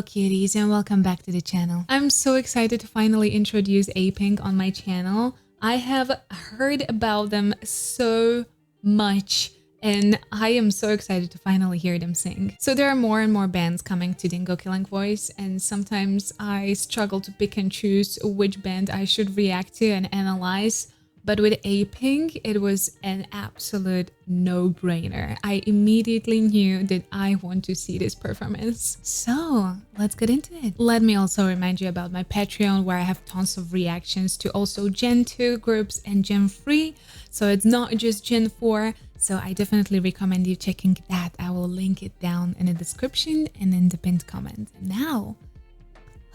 cuties, and welcome back to the channel. I'm so excited to finally introduce Apink on my channel. I have heard about them so much and I am so excited to finally hear them sing. So there are more and more bands coming to Dingo Killing Voice, and sometimes I struggle to pick and choose which band I should react to and analyze. But with Apink, it was an absolute no-brainer. I immediately knew that I want to see this performance. So let's get into it. Let me also remind you about my Patreon, where I have tons of reactions to also Gen 2 groups and Gen 3. So it's not just Gen 4. So I definitely recommend you checking that. I will link it down in the description and in the pinned comment. And now,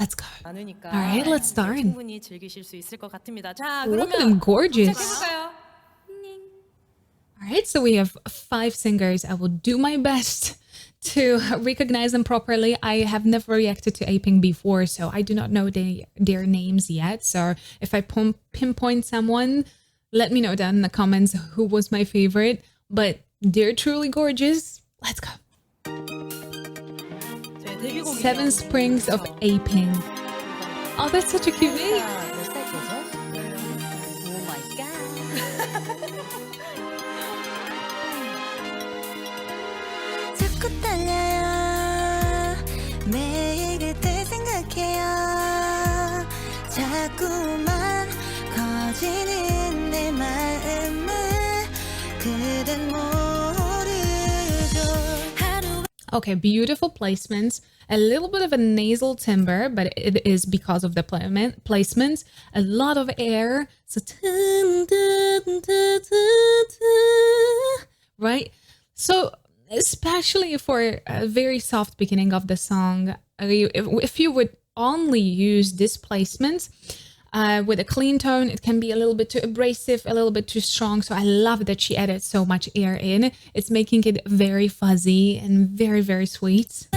let's go. Alright, let's start. Look at them, gorgeous. Alright, so we have 5 singers. I will do my best to recognize them properly. I have never reacted to Apink before, so I do not know their names yet. So if I pinpoint someone, let me know down in the comments who was my favorite. But they're truly gorgeous. Let's go. 7 Springs of Apink. Oh, that's such a cute name. Oh my god. 자꾸 떨려요. 매일 그때 생각해요. 자꾸만 커지는 내 마음을 그댄 모르죠. Okay, beautiful placements. A little bit of a nasal timbre, but it is because of the placements. A lot of air. So, right? So, especially for a very soft beginning of the song, if you would only use this placement with a clean tone, it can be a little bit too abrasive, a little bit too strong. So I love that she added so much air in. It's making it very fuzzy and very, very sweet.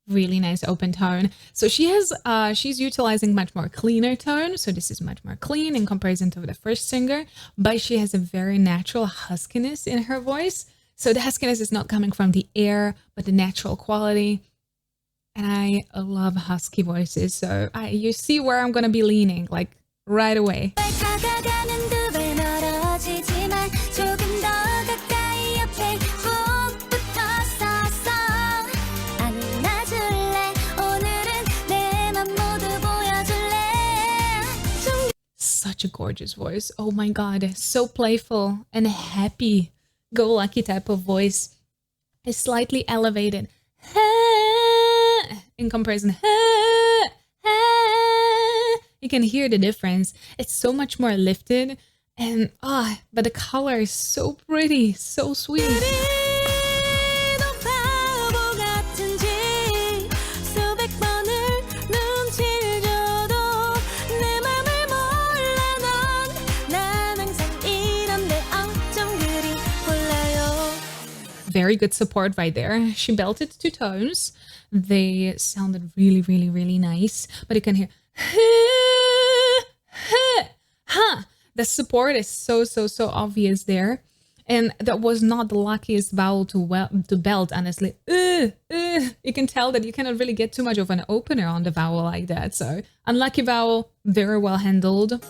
Really nice open tone. So she has she's utilizing much more cleaner tone, so this is much more clean in comparison to the first singer, but she has a very natural huskiness in her voice. So the huskiness is not coming from the air, but the natural quality. And I love husky voices, so you see where I'm gonna be leaning, like right away. Such a gorgeous voice. Oh my god, so playful and happy, go lucky type of voice. It's slightly elevated in comparison. You can hear the difference. It's so much more lifted, and but the color is so pretty, so sweet. Very good support right there. She belted 2 tones. They sounded really, really, really nice. But you can hear the support is so obvious there. And that was not the luckiest vowel to belt, honestly. You can tell that you cannot really get too much of an opener on the vowel like that. So unlucky vowel, very well handled.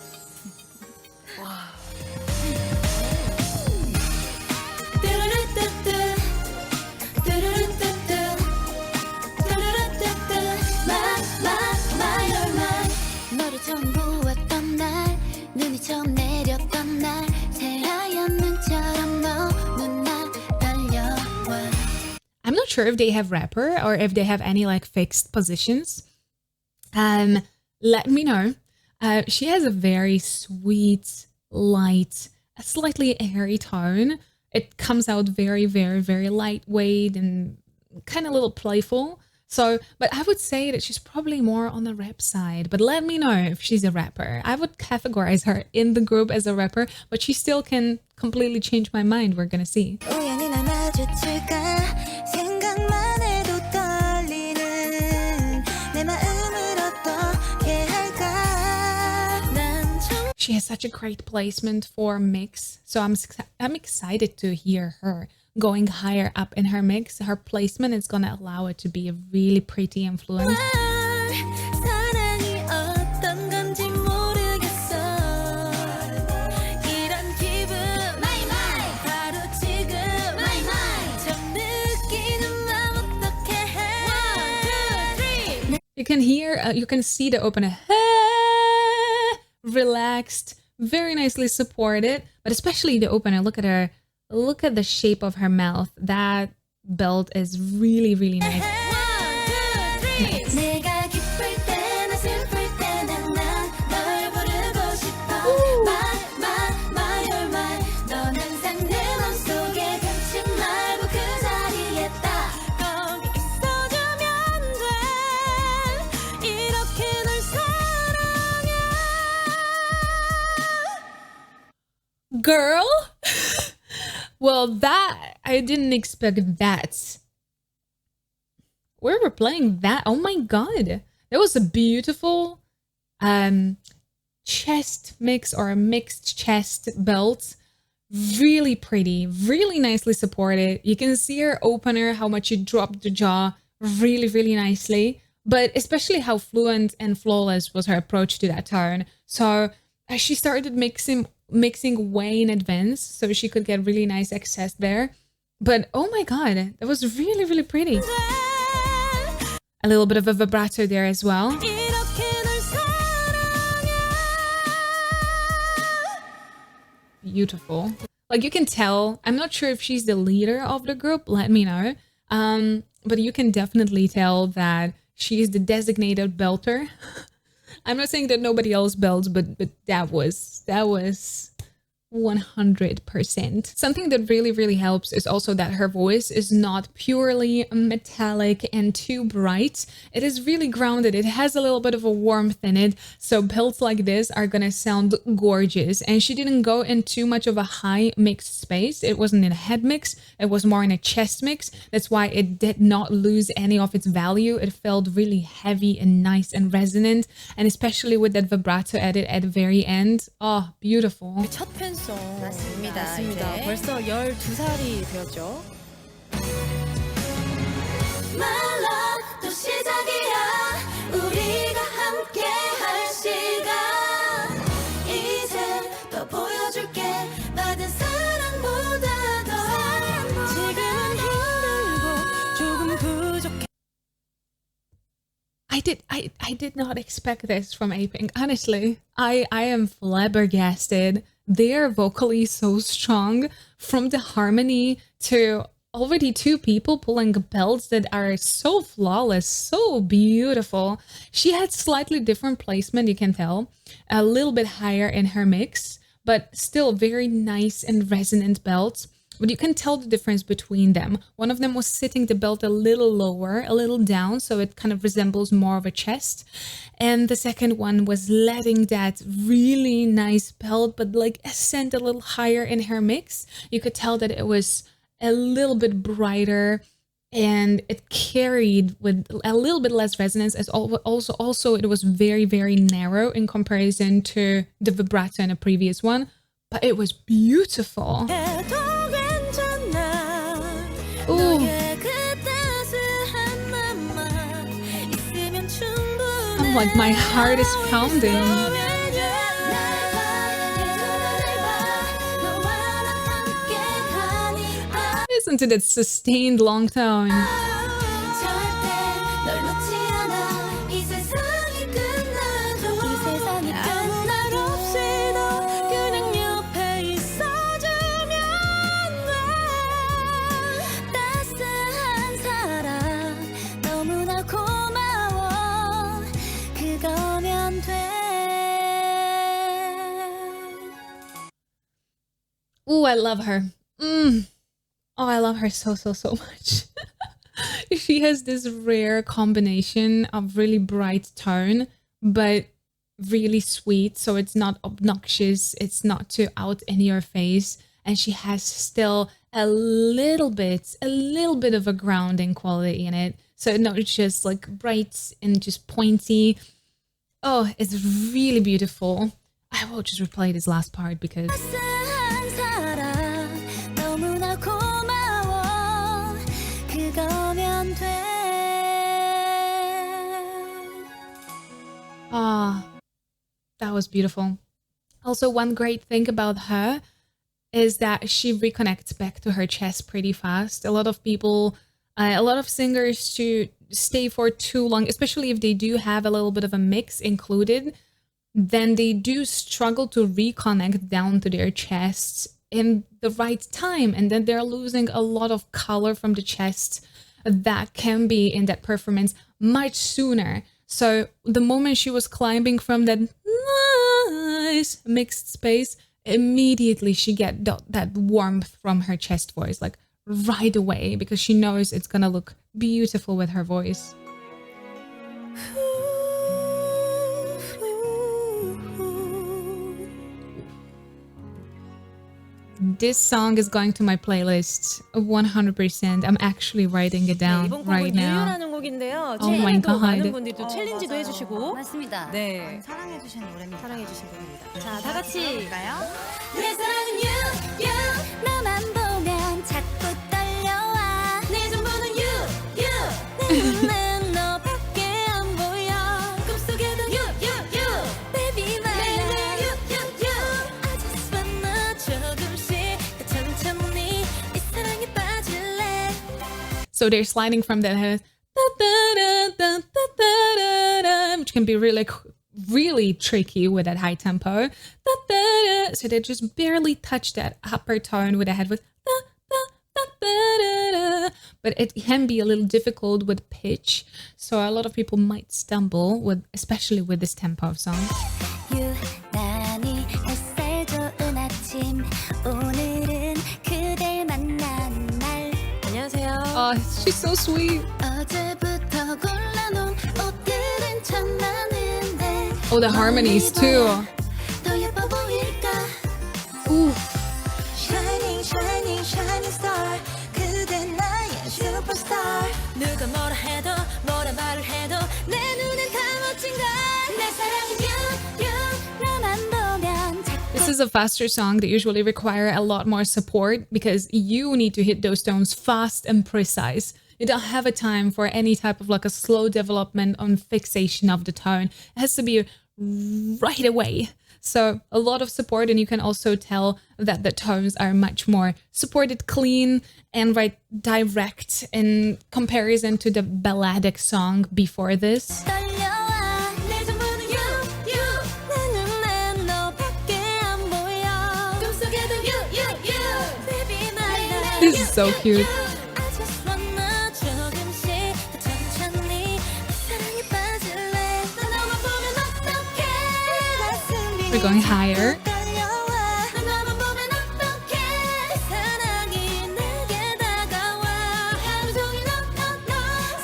I'm not sure if they have rapper or if they have any like fixed positions. Let me know. She has a very sweet, light, a slightly airy tone. It comes out very, very, very lightweight and kind of a little playful. So, but I would say that she's probably more on the rap side, but let me know if she's a rapper. I would categorize her in the group as a rapper, but she still can completely change my mind. We're gonna see. she has such a great placement for mix. So I'm excited to hear her going higher up in her mix. Her placement is gonna allow it to be a really pretty influence. 사랑이 어떤 건지 모르겠어 이런 기분 바로 지금 좀 느끼는 맘 어떻게 해 1, 2, 3 You can hear, you can see the opener relaxed, very nicely supported, but especially the opener. Look at her, look at the shape of her mouth. That belt is really, really nice. 1, 2, 3 내가 기쁠 때나 슬플 때나 난 널 부르고 싶어 My oh my 넌 항상 내 맘속에 갇힌 말고 그 자리에 딱 거기 있어주면 돼 이렇게 널 사랑해 Girl? Well, that, I didn't expect that. Where we're playing that? Oh my god. That was a beautiful chest mix or a mixed chest belt. Really pretty, really nicely supported. You can see her opener, how much she dropped the jaw really, really nicely. But especially how fluent and flawless was her approach to that turn. So she started mixing way in advance so she could get really nice access there. But oh my god, that was really, really pretty. A little bit of a vibrato there as well. Beautiful. Like you can tell, I'm not sure if she's the leader of the group, let me know. But you can definitely tell that she is the designated belter. I'm not saying that nobody else belts, but that was 100%. Something that really, really helps is also that her voice is not purely metallic and too bright. It is really grounded. It has a little bit of a warmth in it. So belts like this are gonna sound gorgeous. And she didn't go in too much of a high mixed space. It wasn't in a head mix. It was more in a chest mix. That's why it did not lose any of its value. It felt really heavy and nice and resonant. And especially with that vibrato edit at the very end. Oh, beautiful. 첫 팬송입니다. 이제. 벌써 12살이 되었죠. My love 또 시작이야 우리가 함께 할 시간 이제 더 보여줄게 받은 사랑보다 더 지금은 힘들고 조금 부족해 I did not expect this from Apink. Honestly, I am flabbergasted. They are vocally so strong, from the harmony to already two people pulling belts that are so flawless, so beautiful. She had slightly different placement, you can tell, a little bit higher in her mix, but still very nice and resonant belts. But you can tell the difference between them. One of them was sitting the belt a little lower, a little down, so it kind of resembles more of a chest. And the second one was letting that really nice belt, but like ascend a little higher in her mix. You could tell that it was a little bit brighter and it carried with a little bit less resonance, as also it was very, very narrow in comparison to the vibrato in a previous one. But it was beautiful. Ooh. I'm like, my heart is pounding. Listen to that sustained long tone. Ooh, I love her. Oh, I love her so much. She has this rare combination of really bright tone, but really sweet. So it's not obnoxious. It's not too out in your face. And she has still a little bit of a grounding quality in it. So not just like bright and just pointy. Oh, it's really beautiful. I will just replay this last part because 한 사람 너무나 고마워 그거면 돼 that was beautiful. Also, one great thing about her is that she reconnects back to her chest pretty fast. A lot of people, a lot of singers to stay for too long, especially if they do have a little bit of a mix included, then they do struggle to reconnect down to their chests in the right time. And then they're losing a lot of color from the chest that can be in that performance much sooner. So the moment she was climbing from that nice mixed space, immediately she get that warmth from her chest voice, like right away, because she knows it's gonna look beautiful with her voice. This song is going to my playlist 100%. I'm actually writing it down 이번 곡은 right now. 유연하는 곡인데요. Oh my 최근에도 God. 많은 분들이 또 챌린지도 해주시고 맞습니다. 네. 사랑해주신 노래입니다. 사랑해주신 곡입니다. 자, 다 같이 가요. 내 사랑은 you 너만 보면 자꾸 떨려와 내 전부는 you 내 눈엔 너밖에 안 보여 꿈속에도 you baby my love I just wanna 조금씩 더 천천히 이 사랑에 빠질래. So they're sliding from that head, which can be really tricky with that high tempo. So they just barely touch that upper tone with the head with, but it can be a little difficult with pitch. So a lot of people might stumble with, especially with this tempo of song. 유난히 햇살 좋은 아침 오늘은 그댈 만나는 날 안녕하세요. Oh, she's so sweet. 어제부터 골라놓은 옷들은 참 많은데 Oh, the harmonies too. 더 예뻐 보일까 Ooh. Shining shining shining star 그대 나의 superstar 누가 뭐라 해도 뭐라 말을 해도 내 눈엔 다 멋진걸 내 사랑은 you 너만 보면 This is a faster song that usually require a lot more support because you need to hit those tones fast and precise. You don't have a time for any type of like a slow development on fixation of the tone. It has to be right away. So a lot of support, and you can also tell that the tones are much more supported, clean, and right direct in comparison to the balladic song before this. 떨려와 내 전부는 you 내 눈엔 너밖에 안 보여 꿈속에도 you baby my love This is so cute. I just wanna 조금씩 더 천천히 이 사랑에 빠질래 너 너만 보면 어떡해 가슴이 We're going higher. 떨려와 너 너만 보면 어떡해 사랑이 내게 다가와 하루 종일 너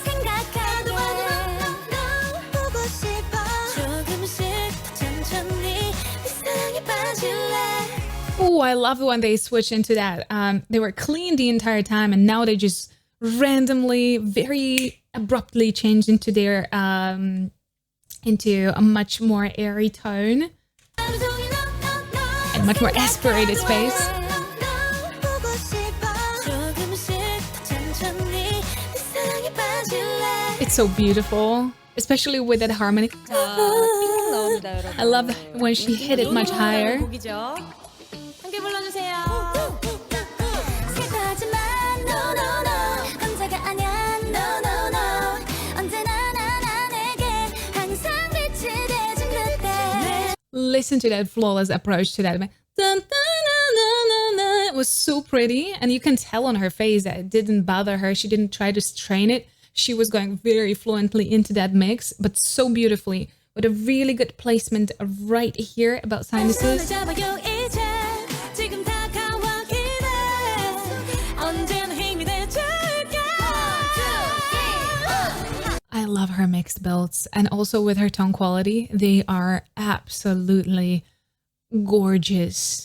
생각하게 너 보고 싶어 조금씩 더 천천히 이 사랑에 빠질래 Oh, I love when they switch into that. They were clean the entire time, and now they just randomly, very abruptly change into their into a much more airy tone and much more aspirated space. It's so beautiful, especially with that harmony. 자, 핑크 나옵니다, 여러분. I love when she hit it much higher. 곡이죠. 함께 불러주세요. 생각하지만 no no no 혼자가 아니야 no no no 언제나 난 내게 항상 빛이 돼준 그때 Listen to that flawless approach to that. It was so pretty, and you can tell on her face that it didn't bother her. She didn't try to strain it. She was going very fluently into that mix, but so beautifully, with a really good placement right here about sinuses. 잡아요 이제 지금 다가와 기대 언제나 힘이 돼줄게 I love her mixed belts, and also with her tone quality, they are absolutely gorgeous.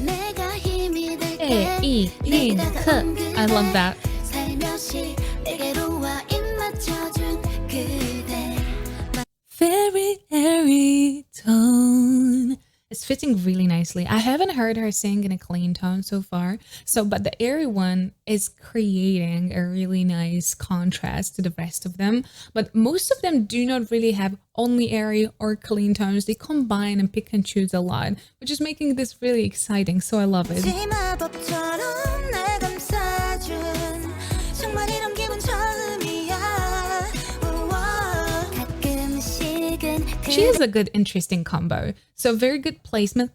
내가 힘이 될게 에이핑크. I love that. 살며시 내게로 와 입맞춰준 그대 Very airy tone. It's fitting really nicely. I haven't heard her sing in a clean tone so far. But the airy one is creating a really nice contrast to the rest of them. But most of them do not really have only airy or clean tones. They combine and pick and choose a lot, which is making this really exciting. So I love it. 마법처럼 날 감싸준 정말 이런 기분 처음이야. 우와. 가끔씩은 She has a good, interesting combo. So very good placement.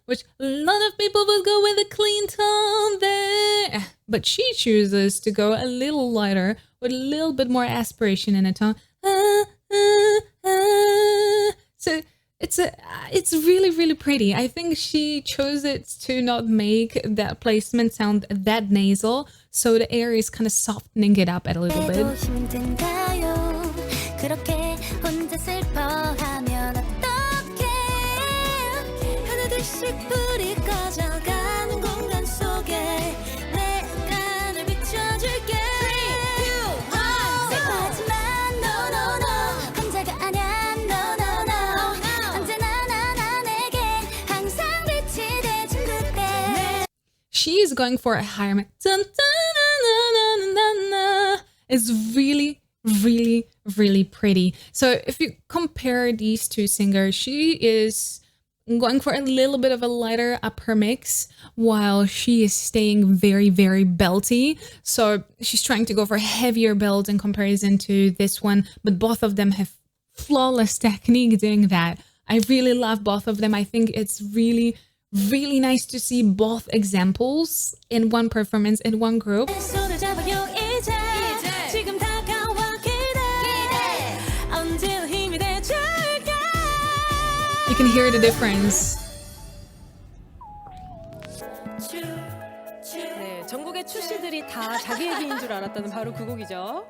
Which a lot of people will go with a clean tone there. But she chooses to go a little lighter with a little bit more aspiration in a tone. So it's really, really pretty. I think she chose it to not make that placement sound that nasal. So the air is kind of softening it up a little bit. 힘든가요? 그렇게 혼자 슬퍼하면 어떡해? 하나둘씩 불이 꺼져가는 공간 속에 내가 널 비춰줄게. 슬퍼하지만 no no no 혼자가 아냐 no no no 언제나 나 내겐 항상 빛이 돼준 그대. She is going for a higher note. It's really, really, really pretty. So if you compare these two singers, she is going for a little bit of a lighter upper mix while she is staying very, very belty. So she's trying to go for heavier builds in comparison to this one, but both of them have flawless technique doing that. I really love both of them. I think it's really, really nice to see both examples in one performance in one group. 손을 잡아요 이제 지금 다가와 기대 언제나 힘이 돼줄게. You can hear the difference. 네, 전국의 출시들이 다 자기 얘기인 줄 알았다는 바로 그 곡이죠.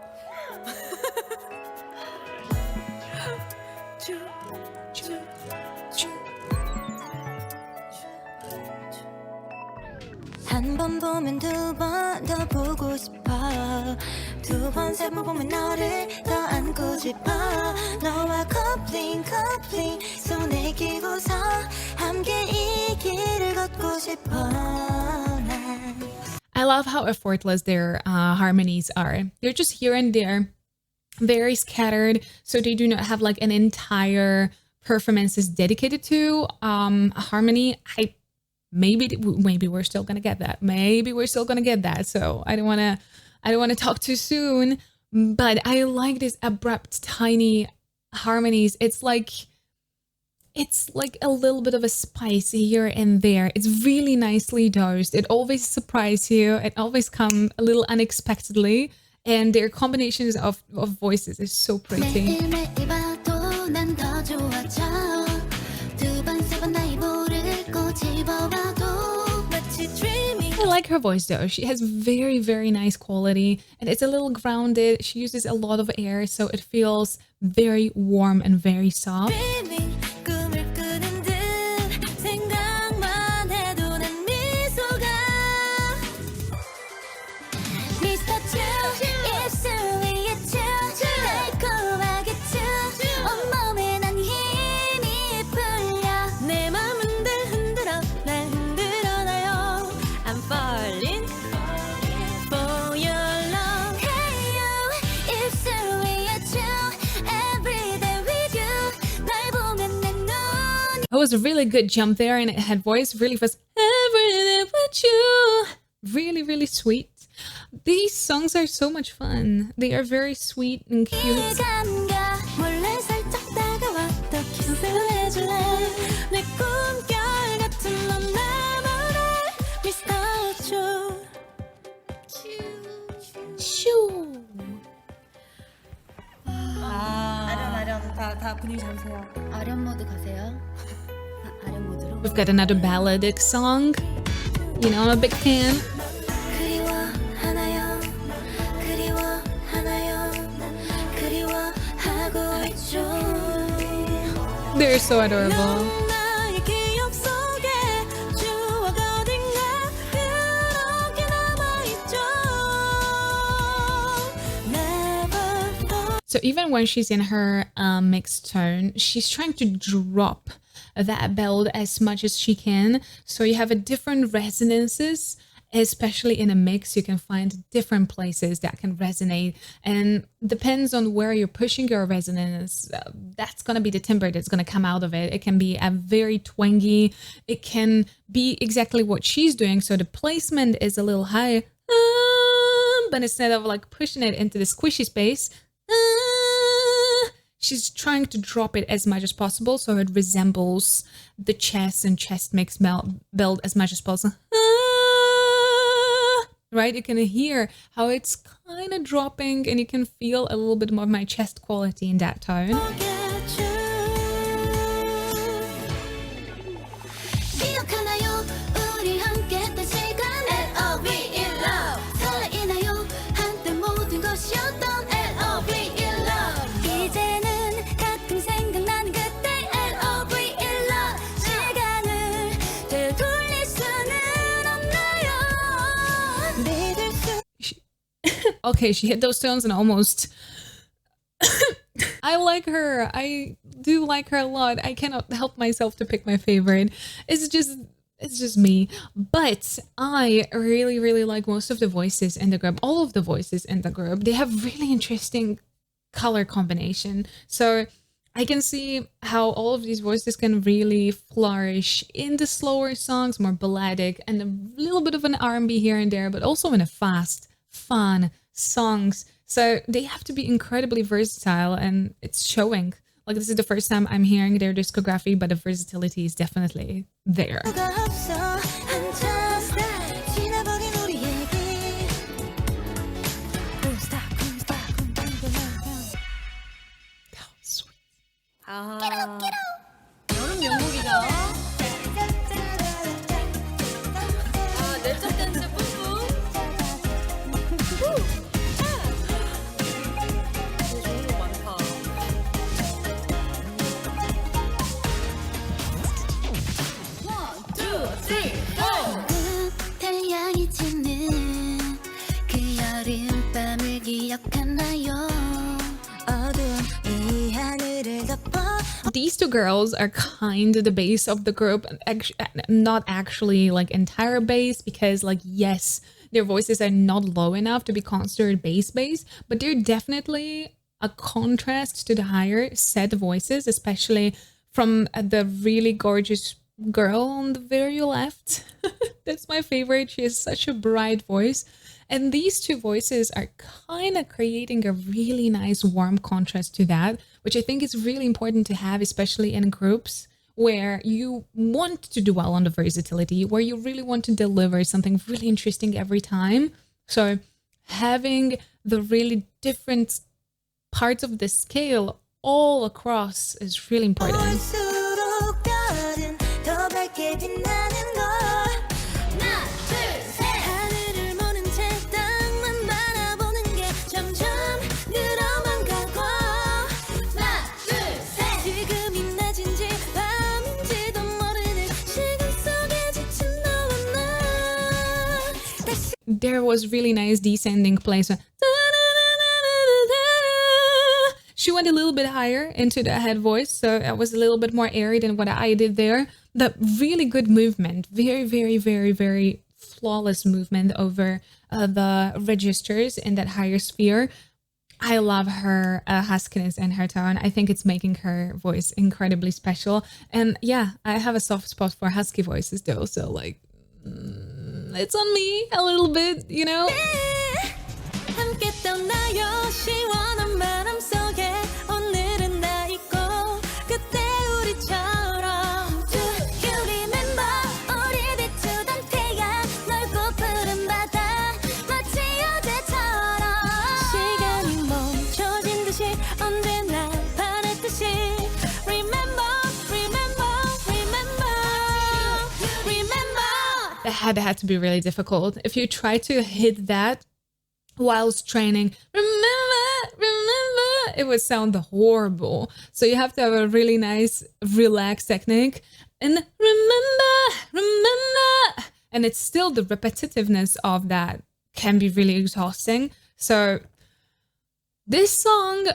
한 번 보면 두 번 더 보고 싶어 두 번 세 번 보면 너를 더 안고 싶어 너와 커플링 손에 끼고서 함께 이 길을 걷고 싶어 난. I love how effortless their harmonies are. They're just here and there, very scattered, so they do not have like an entire performances dedicated to a harmony. Maybe we're still gonna get that. Maybe we're still gonna get that. So I don't wanna talk too soon. But I like this abrupt, tiny harmonies. It's like a little bit of a spice here and there. It's really nicely dosed. It always surprises you. It always comes a little unexpectedly. And their combinations of voices is so pretty. 매일매일 봐도 난 더 좋아져 두 번 세 번 나의 볼을 꼬집어봐도 마치 dreaming. I like her voice though. She has very, very nice quality and it's a little grounded. She uses a lot of air, so it feels very warm and very soft. dreaming 꿈을 꾸는 듯 생각만 해도 난 미소가 Mr. Chu 입술 위에 츄 달콤하게 츄 온몸에 난 힘이 풀려 내 맘 흔들어 날 흔들어놔요 I'm falling for your love Hey you 입술 위에 츄 Every day with you 날 보면 내 눈이 It was a really good jump there and it had voice really fast. Every day with you. Really, really sweet. These songs are so much fun. They are very sweet and cute. 감가 몰래 살짝 다가와 더 키스를 해줄래 내 꿈결 같은 넌 나만의 Mr. Chu Shoo. 아련. 다 분위기 잡으세요. 아련 모드 가세요. 아련 모드로. We've got another balladic song. You know, I'm a big fan. 그리워하나요? 그리워하나요? 그리워하고 있죠. They're so adorable. 나의 기억 속에 추억 어딘가 So even when she's in her mixed tone, she's trying to drop that belt as much as she can. So you have a different resonances, especially in a mix. You can find different places that can resonate, and depends on where you're pushing your resonance, that's going to be the timbre that's going to come out of it. It can be a very twangy, it can be exactly what she's doing. So the placement is a little high, but instead of like pushing it into the squishy space, she's trying to drop it as much as possible so it resembles the chest and chest mix belt as much as possible. Right? You can hear how it's kind of dropping, and you can feel a little bit more of my chest quality in that tone. Okay, she hit those tones and almost... I like her. I do like her a lot. I cannot help myself to pick my favorite. It's just me. But I really like most of the voices in the group. All of the voices in the group. They have really interesting color combination. So I can see how all of these voices can really flourish in the slower songs, more balladic, and a little bit of an R&B here and there, but also in a fast, fun songs. So they have to be incredibly versatile, and it's showing. Like, this is the first time I'm hearing their discography, but the versatility is definitely there. Sweet. 여름 명곡이죠. 내적 댄스 뿜뿜. 좋은 거 많다. One, two, three, four. 태양이 지는 그 여름밤을 기억하나요? 어두운 이 하늘을 덮어. These two girls are kind of the base of the group, not actually like entire base, because like, yes, their voices are not low enough to be considered bass, but they're definitely a contrast to the higher set voices, especially from the really gorgeous girl on the very left. That's my favorite. She has such a bright voice. And these two voices are kind of creating a really nice warm contrast to that, which I think is really important to have, especially in groups where you want to do well on the versatility, where you really want to deliver something really interesting every time. So having the really different parts of the scale all across is really important. There was really nice descending place. She went a little bit higher into the head voice, so it was a little bit more airy than what I did there. But really good movement, very flawless movement over the registers in that higher sphere. I love her huskiness and her tone. I think it's making her voice incredibly special. And yeah, I have a soft spot for husky voices though, so like, it's on me a little bit, you know? That had to be really difficult. If you try to hit that whilst training, remember, it would sound horrible. So you have to have a really nice, relaxed technique. And remember. And it's still the repetitiveness of that can be really exhausting. So This song,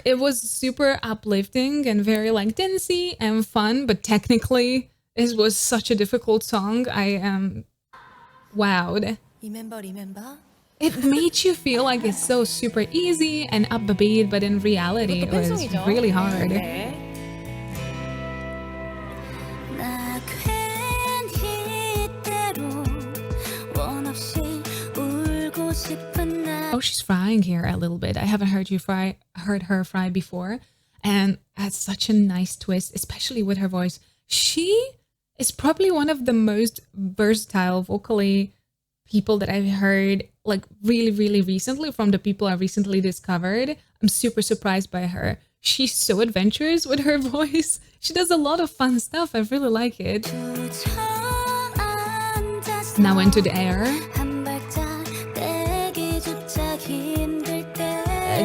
it was super uplifting and very like dancey and fun, but technically it was such a difficult song. I am wowed. Remember? It made you feel like it's so super easy and upbeat, but in reality it was 팬송이죠. really hard. 네. 나 괜히 때로 원 없이 울고 싶은 날 Oh, she's frying here a little bit. I haven't heard her fry before, and that's such a nice twist, especially with her voice. She is probably one of the most versatile vocally people that I've heard, like really recently, from the people I recently discovered. I'm super surprised by her. She's so adventurous with her voice. She does a lot of fun stuff. I really like it. 주저앉아서 Now into the air. 한 발짝 떼기조차 힘들 때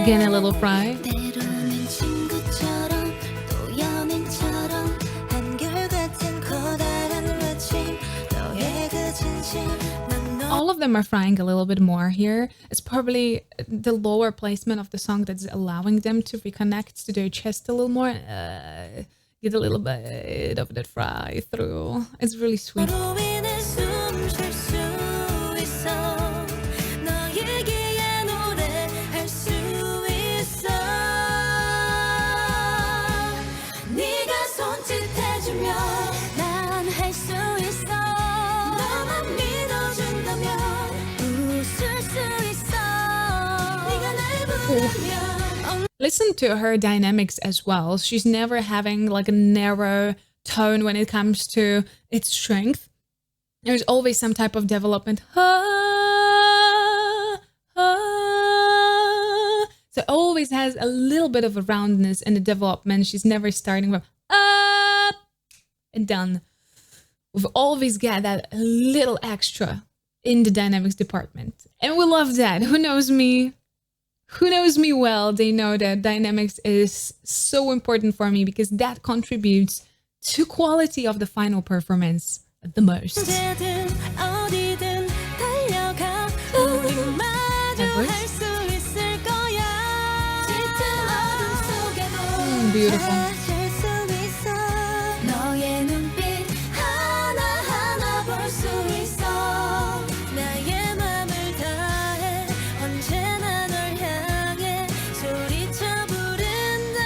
Again, a little fry. 때로는 친구처럼 또 연인처럼 한결같은 커다란 외침 너의 그 진심 All of them are frying a little bit more here. It's probably the lower placement of the song that's allowing them to reconnect to their chest a little more. Get a little bit of that fry through. It's really sweet. 너로 인해 숨쉴 수 있어 너에게야 노래할 수 있어 네가 손짓해주면 난 할 수 있어 너만 믿어준다면 웃을 수 있어 네가 날 부르면 Listen to her dynamics as well. She's never having like a narrow tone when it comes to its strength. There's always some type of development. So it always has a little bit of a roundness in the development. She's never starting from up and done. We've always got that little extra in the dynamics department. And we love that. Who knows me? Who knows me well, they know that dynamics is so important for me because that contributes to quality of the final performance the most. 언제든 어디든 달려가 우리 마주 할 수 있을 거야 짙은 어둠 속에도 beautiful. 찾을 수 있어 너의 눈빛 하나하나 볼 수 있어 나의 맘을 다해 언제나 널 향해 소리쳐 부른다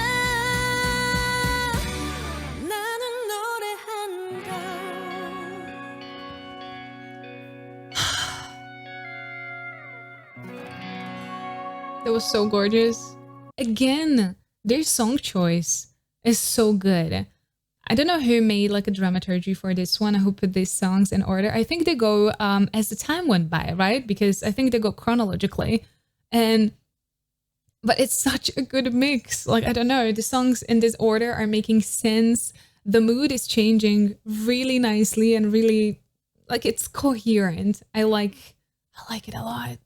나는 노래한다 That was so gorgeous. Again, their song choice is so good. I don't know who made like a dramaturgy for this one, who put these songs in order. I think they go as the time went by, right? Because I think they go chronologically. But it's such a good mix. Like, I don't know, the songs in this order are making sense. The mood is changing really nicely and really, like, it's coherent. I like it a lot.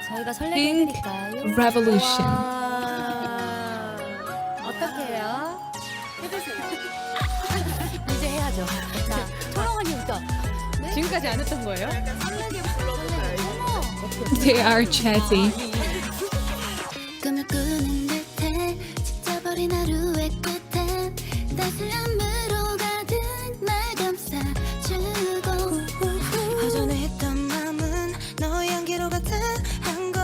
저희가 설레게 Pink 해드릴까요? Revolution. 와, 어떻게 해요? 해보세요. 이제 해야죠. 자, 토롱 언니부터. 지금까지 안 했던 거예요? They are chatty. 꿈을 꾸는 듯해 지쳐버린 하루의 끝엔 따스함으로 가득 날 감싸주고 허전했던 맘은 너의 향기로 가득한 걸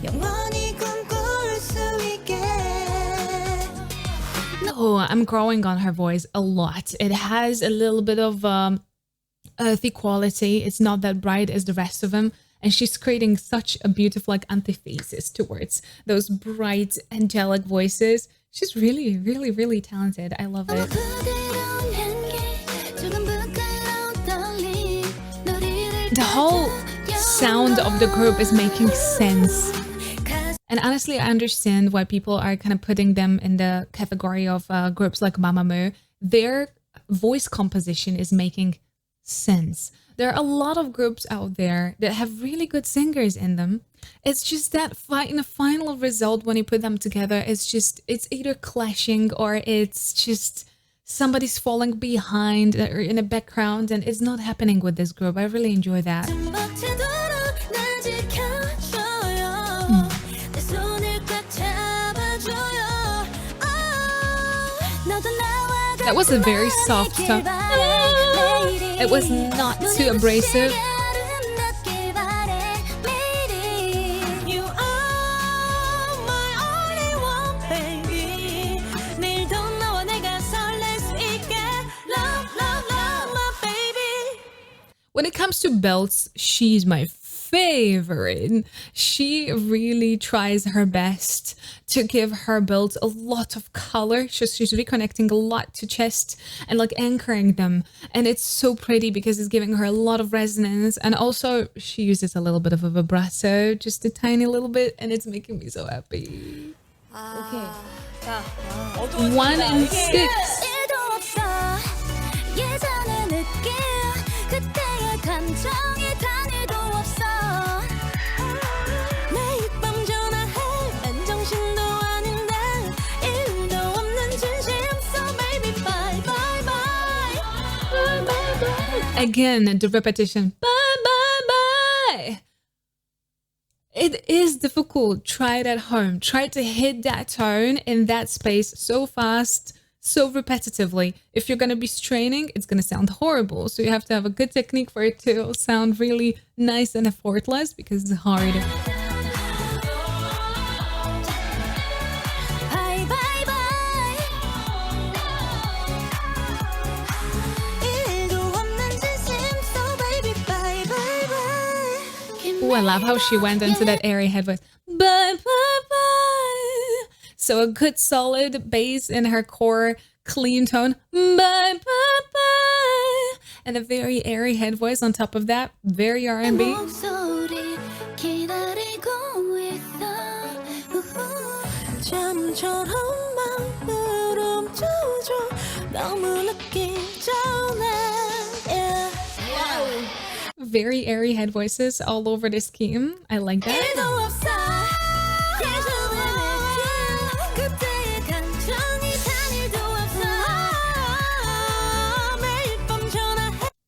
영원히 꿈꿀 수 있게 Oh, I'm growing on her voice a lot. It has a little bit of earthy quality. It's not that bright as the rest of them. And she's creating such a beautiful like antithesis towards those bright angelic voices. She's really, really, really talented. I love it. 부드러운 향기 조금 부끄러운 떨림 너를 The whole sound of the group is making sense. And honestly, I understand why people are kind of putting them in the category of groups like Mamamoo. Their voice composition is making sense. There are a lot of groups out there that have really good singers in them. It's just that in the final result, when you put them together, it's either clashing or it's just somebody's falling behind or in the background, and it's not happening with this group. I really enjoy that. That was a very soft tone. It was not too abrasive. When it comes to belts, she's my favorite. She really tries her best to give her belts a lot of color. She's reconnecting a lot to chest and like anchoring them. And it's so pretty because it's giving her a lot of resonance. And also she uses a little bit of a vibrato, just a tiny little bit. And it's making me so happy. 오케이. 자, 1 and 6. Again, the repetition. Bye, bye, bye. It is difficult. Try it at home. Try to hit that tone in that space so fast, so repetitively. If you're going to be straining, it's going to sound horrible. So you have to have a good technique for it to sound really nice and effortless because it's hard. Ooh, I love how she went into that airy head voice. Bye, bye, bye. So a good solid bass in her core, clean tone. Bye, bye, bye. And a very airy head voice on top of that. Very R&B. Very airy head voices all over the scheme. I like that.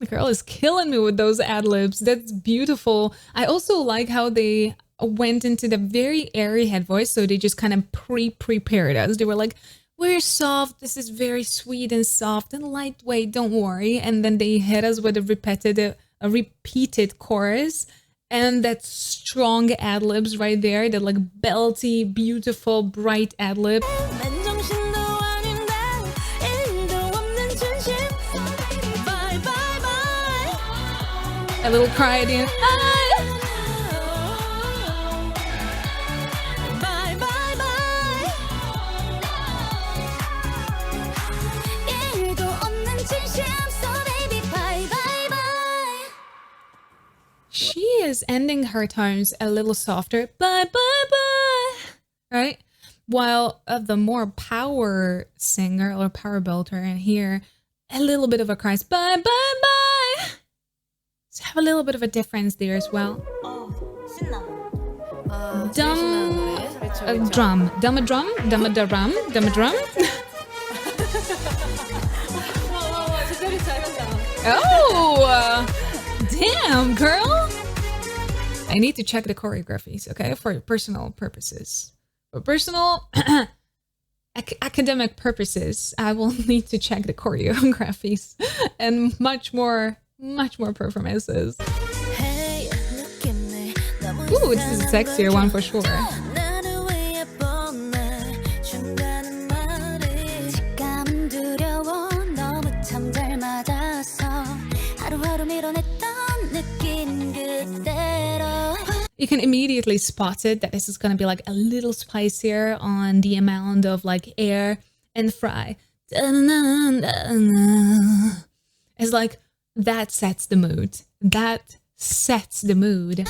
The girl is killing me with those ad-libs. That's beautiful. I also like how they went into the very airy head voice. So they just kind of prepared us. They were like, we're soft. This is very sweet and soft and lightweight. Don't worry. And then they hit us with a repeated chorus and that strong ad-libs right there, that like belty, beautiful, bright ad-lib. A little cry at the end. She is ending her tones a little softer. Bye, bye, bye. Right? While the more power singer or power belter in here, a little bit of a cry. Bye, bye, bye. So have a little bit of a difference there as well. Drum. Dumb a drum. Dumb a drum. Dumb a drum. Oh! Damn, girl! I need to check the choreographies, okay? For personal purposes. For personal academic purposes, I will need to check the choreographies and much more performances. Ooh, this is a sexier one for sure. You can immediately spot it that this is going to be like a little spicier on the amount of like air and fry. It's like that sets the mood. That sets the mood.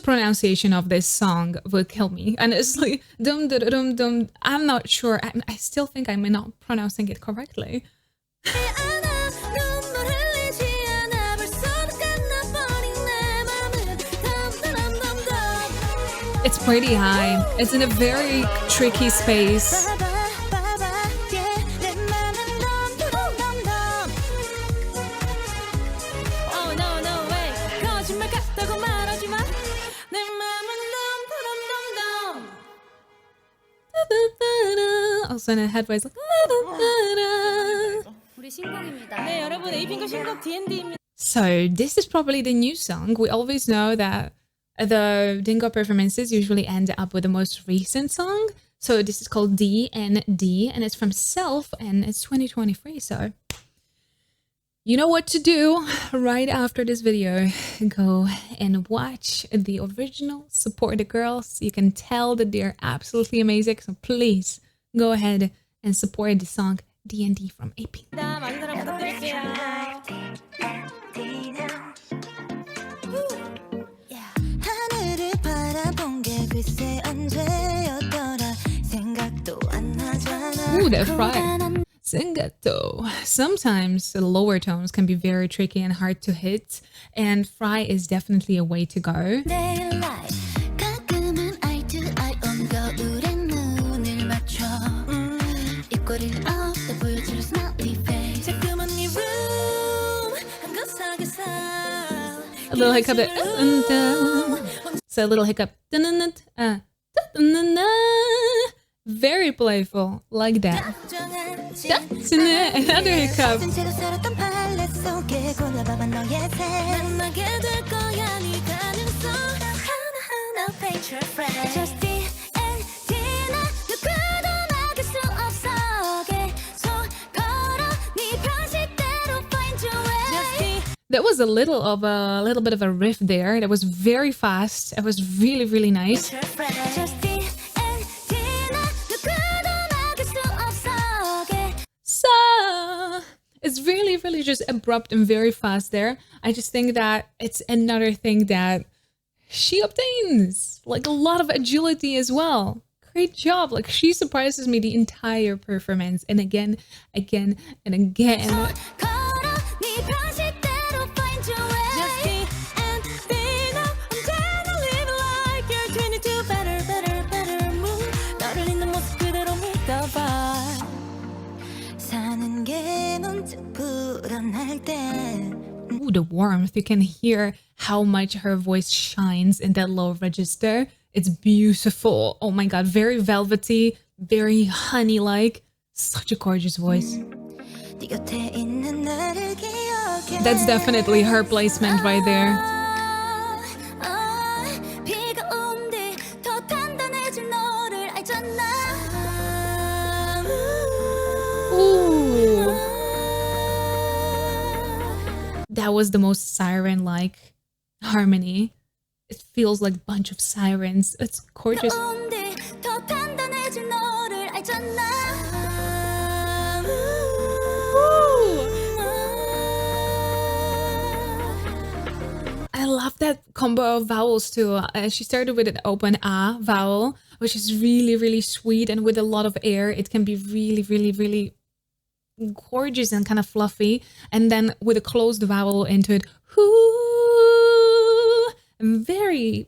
pronunciation of this song will kill me. Honestly, dum dum dum dum. I'm not sure. I still think I'm not pronouncing it correctly. It's pretty high. It's in a very tricky space. Also in a head voice like 우리 신곡입니다. 네, 여러분 에이핑크 신곡 D&D입니다. So this is probably the new song. We always know that the Dingo performances usually end up with the most recent song. So this is called D&D and it's from Self and it's 2023. So you know what to do right after this video. Go and watch the original, support the girls. You can tell that they're absolutely amazing. So please go ahead and support the song D&D from Apink. 많은 사랑 부탁드릴게요. 하늘을 바라본 게 글쎄 언제였더라 생각도 안 나잖아. Ooh, that's right. Singato. Sometimes the lower tones can be very tricky and hard to hit, and Fry is definitely a way to go. 가끔은 eye to eye 온 거울에 눈을 맞춰 입꼬리를 업돼 보여줄 smiley face 자꾸만 네 room 한 구석에서 A little hiccup. So a little hiccup. Very playful, like that. That's another hiccup. There was a little bit of a riff there. That was very fast. It was really, really nice. So it's really, really just abrupt and very fast there. I just think that it's another thing that she obtains, like a lot of agility as well. Great job. Like she surprises me the entire performance and again and again. Ooh, the warmth. You can hear how much her voice shines in that low register. It's beautiful. Oh my god, very velvety, very honey-like. Such a gorgeous voice. That's definitely her placement right there. Ooh. That was the most siren-like harmony. It feels like a bunch of sirens. It's gorgeous. I love that combo of vowels too. She started with an open A vowel, which is really, really sweet, and with a lot of air, it can be really, really, really gorgeous and kind of fluffy. And then with a closed vowel into it, whoo, very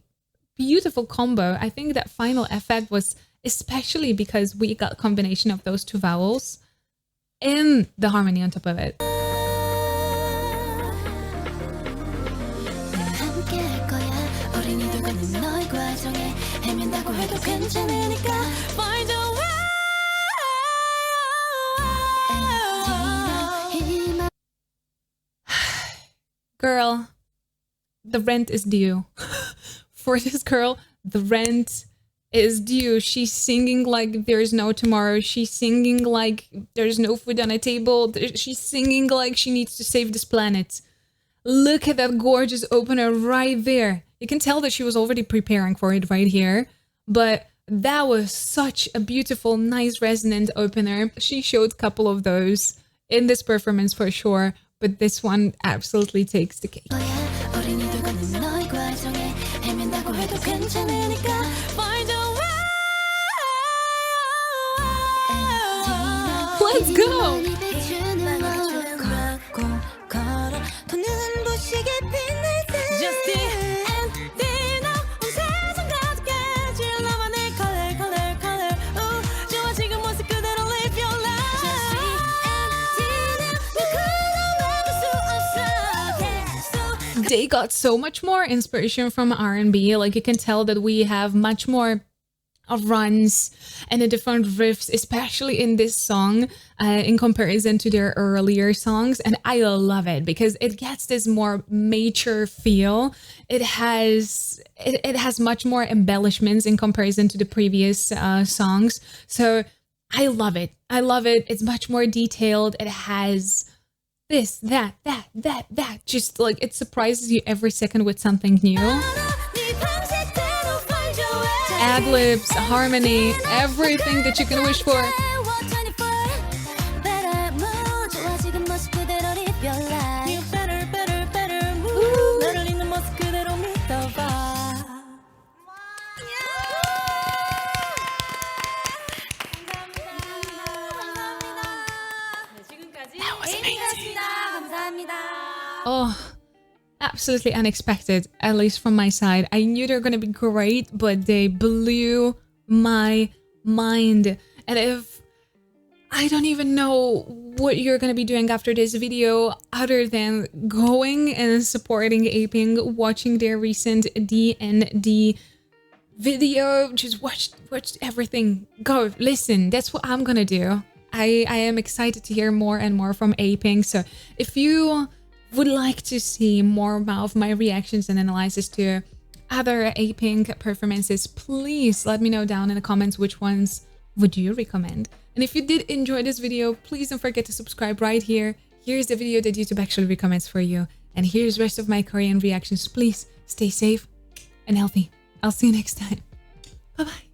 beautiful combo. I think that final effect was especially because we got a combination of those two vowels and the harmony on top of it. Girl, the rent is due. For this girl, the rent is due. She's singing like there's no tomorrow. She's singing like there's no food on the table. She's singing like she needs to save this planet. Look at that gorgeous opener right there. You can tell that she was already preparing for it right here. But that was such a beautiful, nice, resonant opener. She showed a couple of those in this performance for sure. But this one absolutely takes the cake. 헤맨다고 해도 괜찮으니까 Find a way. Let's go! They got so much more inspiration from R&B. Like you can tell that we have much more of runs and the different riffs, especially in this song, in comparison to their earlier songs. And I love it because it gets this more mature feel. It has much more embellishments in comparison to the previous songs. So I love it. I love it. It's much more detailed. It has this, that. Just like it surprises you every second with something new. Ad-libs, harmony, everything that you can wish for. That was amazing. Oh, absolutely unexpected, at least from my side. I knew they were going to be great, but they blew my mind. And if I don't even know what you're going to be doing after this video other than going and supporting Apink, watching their recent D&D video, just watch everything, go listen. That's what I'm gonna do. I am excited to hear more and more from Apink. So if you would like to see more of my reactions and analysis to other Apink performances, please let me know down in the comments which ones would you recommend. And if you did enjoy this video, please don't forget to subscribe right here. Here's the video that YouTube actually recommends for you. And here's the rest of my Korean reactions. Please stay safe and healthy. I'll see you next time. Bye-bye.